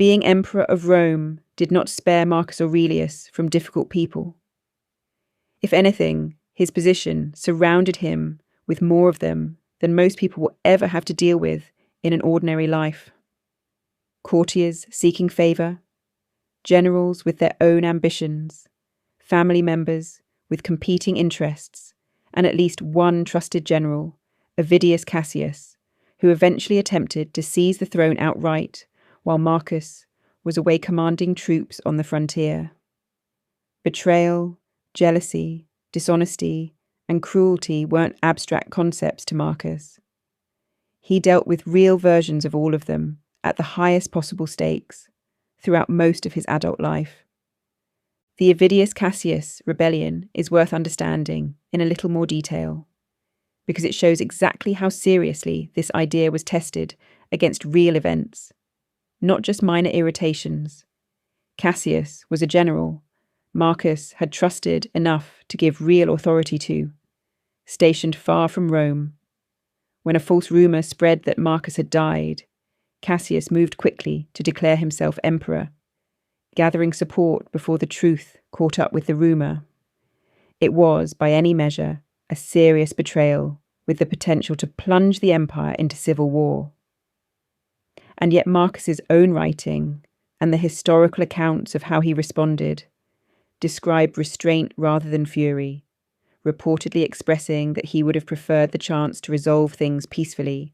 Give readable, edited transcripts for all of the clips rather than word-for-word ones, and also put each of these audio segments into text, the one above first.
Being emperor of Rome did not spare Marcus Aurelius from difficult people. If anything, his position surrounded him with more of them than most people will ever have to deal with in an ordinary life. Courtiers seeking favour, generals with their own ambitions, family members with competing interests, and at least one trusted general, Avidius Cassius, who eventually attempted to seize the throne outright while Marcus was away commanding troops on the frontier. Betrayal, jealousy, dishonesty, and cruelty weren't abstract concepts to Marcus. He dealt with real versions of all of them at the highest possible stakes throughout most of his adult life. The Avidius Cassius rebellion is worth understanding in a little more detail, because it shows exactly how seriously this idea was tested against real events, not just minor irritations. Cassius was a general Marcus had trusted enough to give real authority to, stationed far from Rome. When a false rumour spread that Marcus had died, Cassius moved quickly to declare himself emperor, gathering support before the truth caught up with the rumour. It was, by any measure, a serious betrayal with the potential to plunge the empire into civil war. And yet Marcus's own writing and the historical accounts of how he responded describe restraint rather than fury, reportedly expressing that he would have preferred the chance to resolve things peacefully,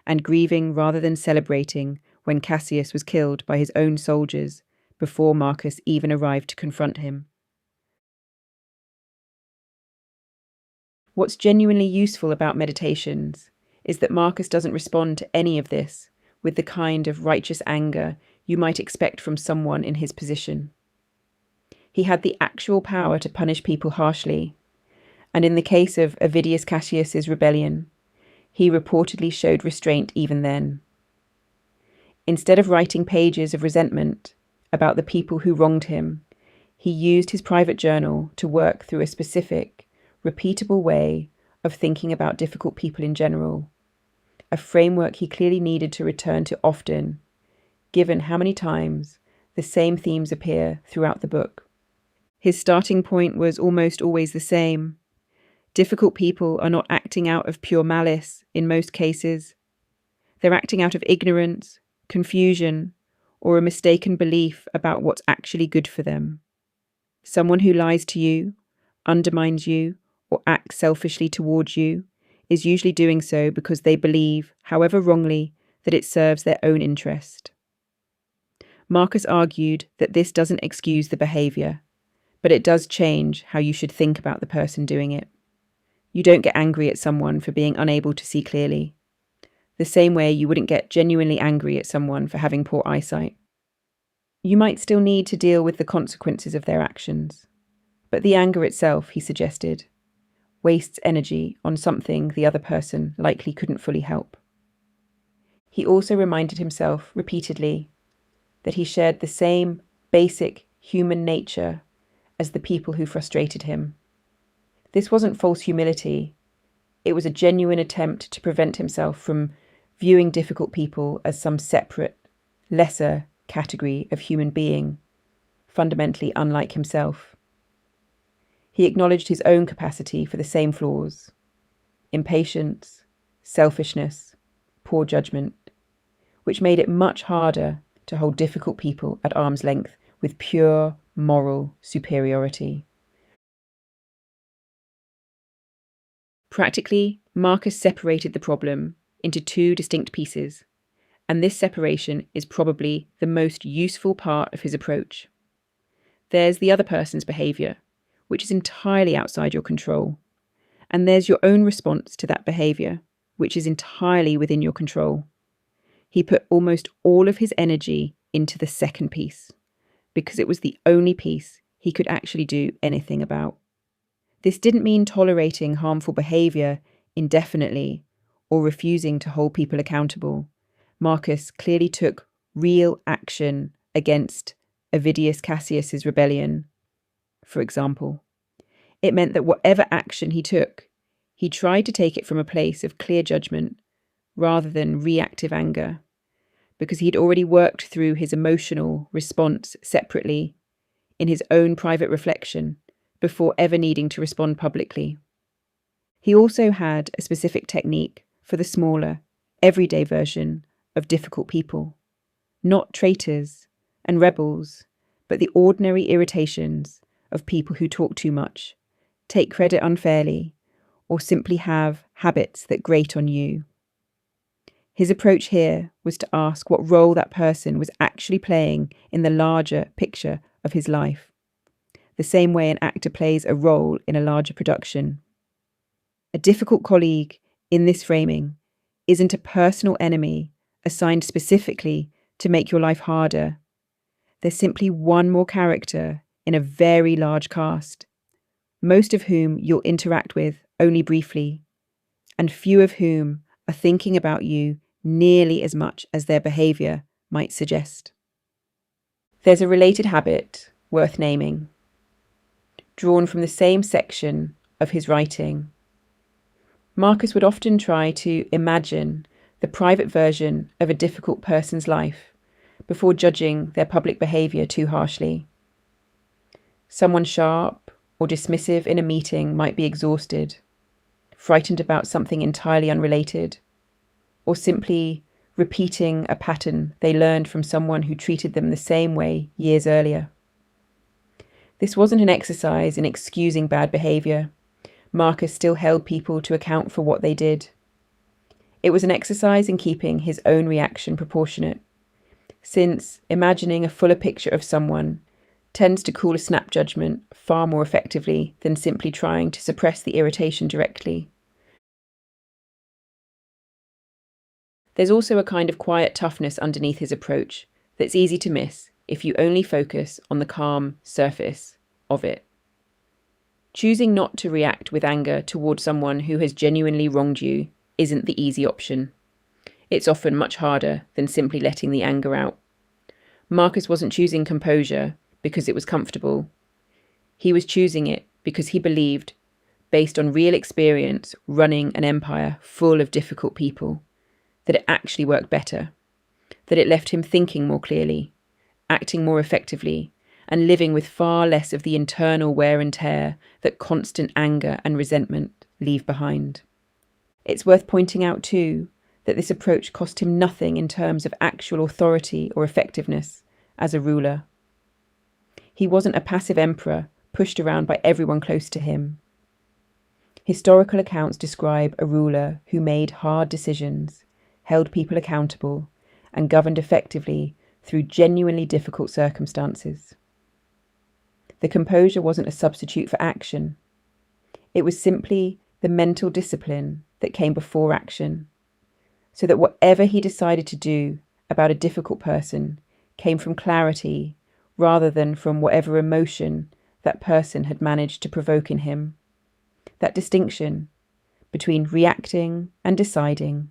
and grieving rather than celebrating when Cassius was killed by his own soldiers before Marcus even arrived to confront him. What's genuinely useful about Meditations is that Marcus doesn't respond to any of this with the kind of righteous anger you might expect from someone in his position. He had the actual power to punish people harshly, and in the case of Avidius Cassius's rebellion, he reportedly showed restraint even then. Instead of writing pages of resentment about the people who wronged him, he used his private journal to work through a specific, repeatable way of thinking about difficult people in general, a framework he clearly needed to return to often, given how many times the same themes appear throughout the book. His starting point was almost always the same. Difficult people are not acting out of pure malice in most cases. They're acting out of ignorance, confusion, or a mistaken belief about what's actually good for them. Someone who lies to you, undermines you, or acts selfishly towards you is usually doing so because they believe, however wrongly, that it serves their own interest. Marcus argued that this doesn't excuse the behaviour, but it does change how you should think about the person doing it. You don't get angry at someone for being unable to see clearly, the same way you wouldn't get genuinely angry at someone for having poor eyesight. You might still need to deal with the consequences of their actions, but the anger itself, he suggested, wastes energy on something the other person likely couldn't fully help. He also reminded himself repeatedly that he shared the same basic human nature as the people who frustrated him. This wasn't false humility. It was a genuine attempt to prevent himself from viewing difficult people as some separate, lesser category of human being, fundamentally unlike himself. He acknowledged his own capacity for the same flaws: impatience, selfishness, poor judgment, which made it much harder to hold difficult people at arm's length with pure moral superiority. Practically, Marcus separated the problem into two distinct pieces, and this separation is probably the most useful part of his approach. There's the other person's behaviour, which is entirely outside your control, and there's your own response to that behaviour, which is entirely within your control. He put almost all of his energy into the second piece, because it was the only piece he could actually do anything about. This didn't mean tolerating harmful behaviour indefinitely or refusing to hold people accountable. Marcus clearly took real action against Avidius Cassius's rebellion, for example. It meant that whatever action he took, he tried to take it from a place of clear judgment rather than reactive anger, because he'd already worked through his emotional response separately in his own private reflection before ever needing to respond publicly. He also had a specific technique for the smaller, everyday version of difficult people, not traitors and rebels, but the ordinary irritations of people who talk too much, take credit unfairly, or simply have habits that grate on you. His approach here was to ask what role that person was actually playing in the larger picture of his life, the same way an actor plays a role in a larger production. A difficult colleague in this framing isn't a personal enemy assigned specifically to make your life harder. They're simply one more character in a very large cast, most of whom you'll interact with only briefly, and few of whom are thinking about you nearly as much as their behaviour might suggest. There's a related habit worth naming, drawn from the same section of his writing. Marcus would often try to imagine the private version of a difficult person's life before judging their public behaviour too harshly. Someone sharp or dismissive in a meeting might be exhausted, frightened about something entirely unrelated, or simply repeating a pattern they learned from someone who treated them the same way years earlier. This wasn't an exercise in excusing bad behaviour. Marcus still held people to account for what they did. It was an exercise in keeping his own reaction proportionate, since imagining a fuller picture of someone tends to cool a snap judgment far more effectively than simply trying to suppress the irritation directly. There's also a kind of quiet toughness underneath his approach that's easy to miss if you only focus on the calm surface of it. Choosing not to react with anger toward someone who has genuinely wronged you isn't the easy option. It's often much harder than simply letting the anger out. Marcus wasn't choosing composure because it was comfortable. He was choosing it because he believed, based on real experience running an empire full of difficult people, that it actually worked better, that it left him thinking more clearly, acting more effectively, and living with far less of the internal wear and tear that constant anger and resentment leave behind. It's worth pointing out too that this approach cost him nothing in terms of actual authority or effectiveness as a ruler. He wasn't a passive emperor pushed around by everyone close to him. Historical accounts describe a ruler who made hard decisions, held people accountable, and governed effectively through genuinely difficult circumstances. The composure wasn't a substitute for action. It was simply the mental discipline that came before action, so that whatever he decided to do about a difficult person came from clarity rather than from whatever emotion that person had managed to provoke in him. That distinction between reacting and deciding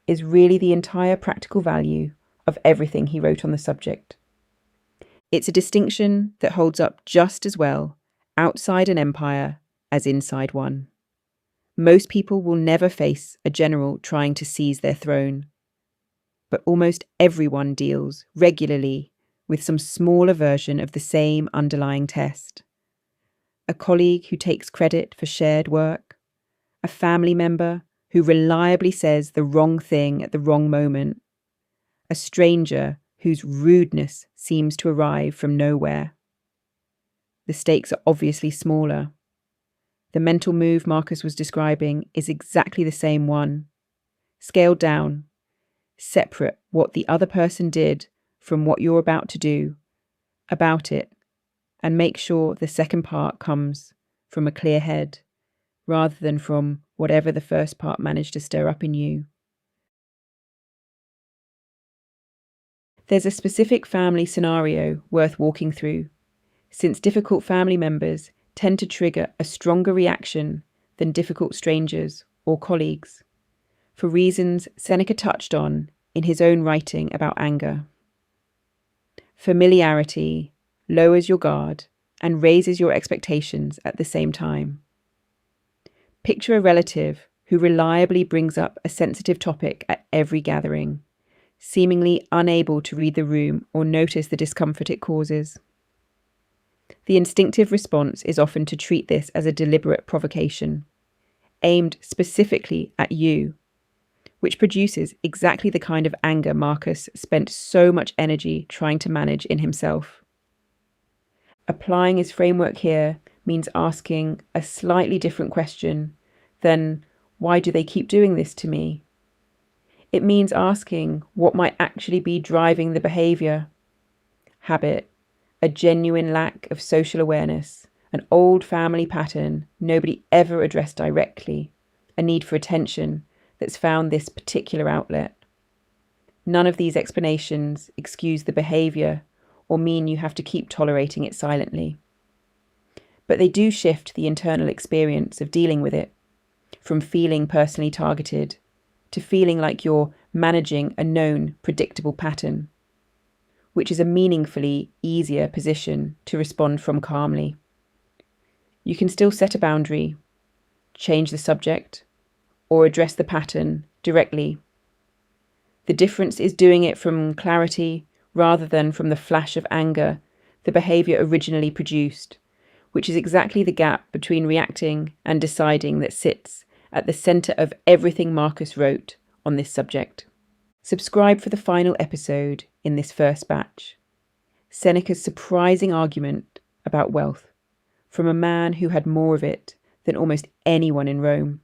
is really the entire practical value of everything he wrote on the subject. It's a distinction that holds up just as well outside an empire as inside one. Most people will never face a general trying to seize their throne, but almost everyone deals regularly with some smaller version of the same underlying test. A colleague who takes credit for shared work, a family member who reliably says the wrong thing at the wrong moment, a stranger whose rudeness seems to arrive from nowhere. The stakes are obviously smaller. The mental move Marcus was describing is exactly the same one. Scaled down, separate what the other person did from what you're about to do, about it, and make sure the second part comes from a clear head, rather than from whatever the first part managed to stir up in you. There's a specific family scenario worth walking through, since difficult family members tend to trigger a stronger reaction than difficult strangers or colleagues, for reasons Seneca touched on in his own writing about anger. Familiarity lowers your guard and raises your expectations at the same time. Picture a relative who reliably brings up a sensitive topic at every gathering, seemingly unable to read the room or notice the discomfort it causes. The instinctive response is often to treat this as a deliberate provocation, aimed specifically at you, which produces exactly the kind of anger Marcus spent so much energy trying to manage in himself. Applying his framework here means asking a slightly different question than, why do they keep doing this to me? It means asking what might actually be driving the behaviour. Habit, a genuine lack of social awareness, an old family pattern nobody ever addressed directly, a need for attention that's found this particular outlet. None of these explanations excuse the behaviour or mean you have to keep tolerating it silently. But they do shift the internal experience of dealing with it, from feeling personally targeted to feeling like you're managing a known, predictable pattern, which is a meaningfully easier position to respond from calmly. You can still set a boundary, change the subject, or address the pattern directly. The difference is doing it from clarity rather than from the flash of anger the behaviour originally produced, which is exactly the gap between reacting and deciding that sits at the centre of everything Marcus wrote on this subject. Subscribe for the final episode in this first batch. Seneca's surprising argument about wealth, from a man who had more of it than almost anyone in Rome.